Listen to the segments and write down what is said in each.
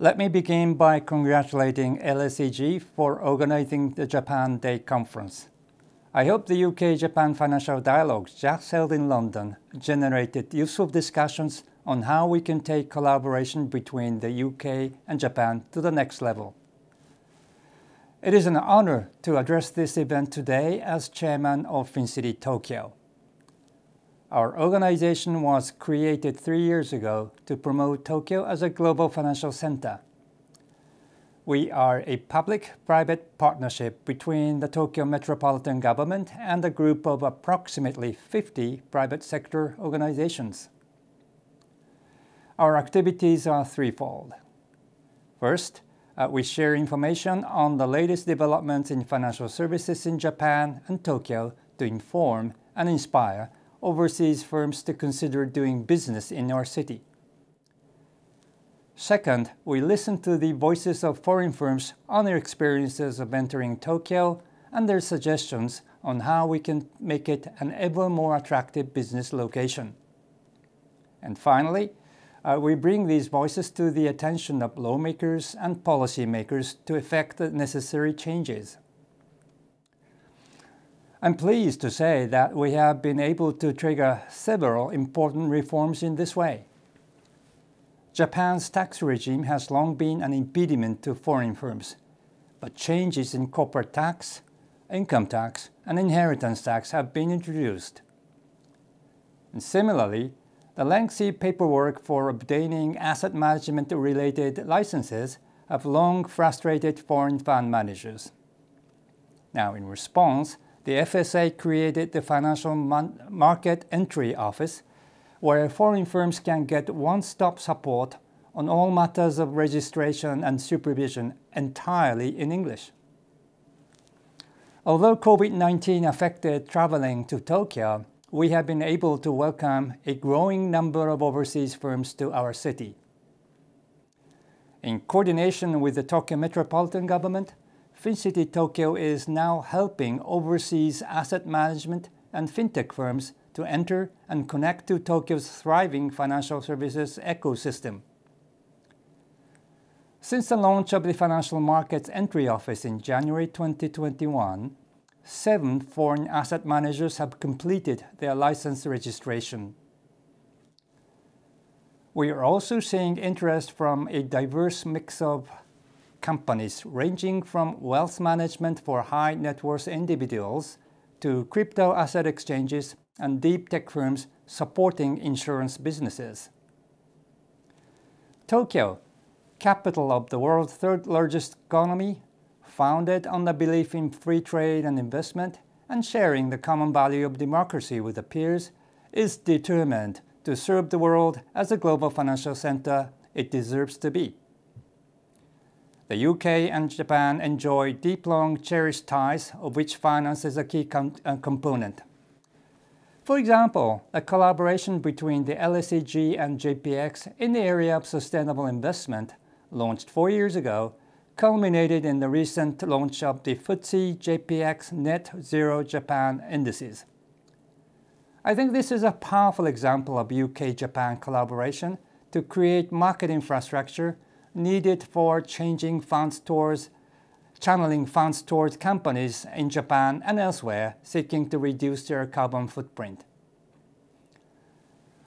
Let me begin by congratulating LSEG for organizing the Japan Day Conference. I hope the UK-Japan Financial Dialogue just held in London generated useful discussions on how we can take collaboration between the UK and Japan to the next level. It is an honor to address this event today as chairman of FinCity.Tokyo. Our organization was created 3 years ago to promote Tokyo as a global financial center. We are a public-private partnership between the Tokyo Metropolitan Government and a group of approximately 50 private sector organizations. Our activities are threefold. First, we share information on the latest developments in financial services in Japan and Tokyo to inform and inspire overseas firms to consider doing business in our city. Second, we listen to the voices of foreign firms on their experiences of entering Tokyo and their suggestions on how we can make it an ever more attractive business location. And finally, we bring these voices to the attention of lawmakers and policymakers to effect the necessary changes. I'm pleased to say that we have been able to trigger several important reforms in this way. Japan's tax regime has long been an impediment to foreign firms, but changes in corporate tax, income tax, and inheritance tax have been introduced. And similarly, the lengthy paperwork for obtaining asset management-related licenses have long frustrated foreign fund managers. Now, in response, the FSA created the Financial Market Entry Office, where foreign firms can get one-stop support on all matters of registration and supervision entirely in English. Although COVID-19 affected traveling to Tokyo, we have been able to welcome a growing number of overseas firms to our city. In coordination with the Tokyo Metropolitan Government, FinCity.Tokyo is now helping overseas asset management and fintech firms to enter and connect to Tokyo's thriving financial services ecosystem. Since the launch of the Financial Markets Entry Office in January 2021, 7 foreign asset managers have completed their license registration. We are also seeing interest from a diverse mix of companies ranging from wealth management for high net worth individuals to crypto asset exchanges and deep tech firms supporting insurance businesses. Tokyo, capital of the world's third largest economy, founded on the belief in free trade and investment and sharing the common value of democracy with the peers, is determined to serve the world as a global financial center it deserves to be. The UK and Japan enjoy deep, long, cherished ties, of which finance is a key component. For example, the collaboration between the LSEG and JPX in the area of sustainable investment, launched 4 years ago, culminated in the recent launch of the FTSE JPX Net Zero Japan indices. I think this is a powerful example of UK-Japan collaboration to create market infrastructure needed for channeling funds towards companies in Japan and elsewhere seeking to reduce their carbon footprint.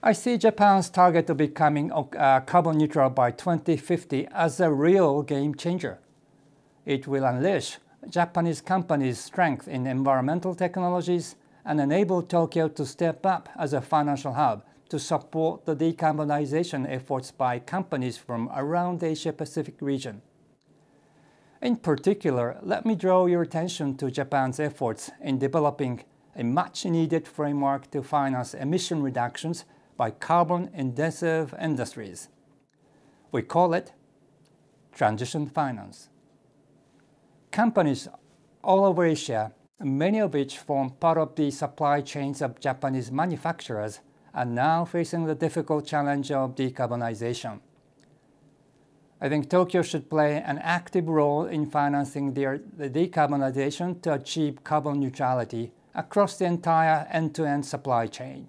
I see Japan's target of becoming carbon neutral by 2050 as a real game changer. It will unleash Japanese companies' strength in environmental technologies and enable Tokyo to step up as a financial hub to support the decarbonization efforts by companies from around the Asia-Pacific region. In particular, let me draw your attention to Japan's efforts in developing a much-needed framework to finance emission reductions by carbon-intensive industries. We call it transition finance. Companies all over Asia, many of which form part of the supply chains of Japanese manufacturers, are now facing the difficult challenge of decarbonization. I think Tokyo should play an active role in financing the decarbonization to achieve carbon neutrality across the entire end-to-end supply chain.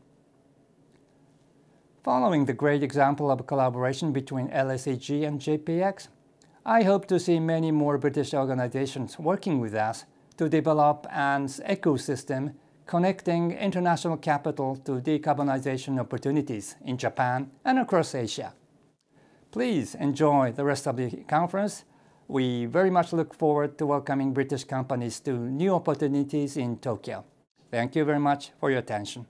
Following the great example of collaboration between LSEG and JPX, I hope to see many more British organizations working with us to develop an ecosystem connecting international capital to decarbonization opportunities in Japan and across Asia. Please enjoy the rest of the conference. We very much look forward to welcoming British companies to new opportunities in Tokyo. Thank you very much for your attention.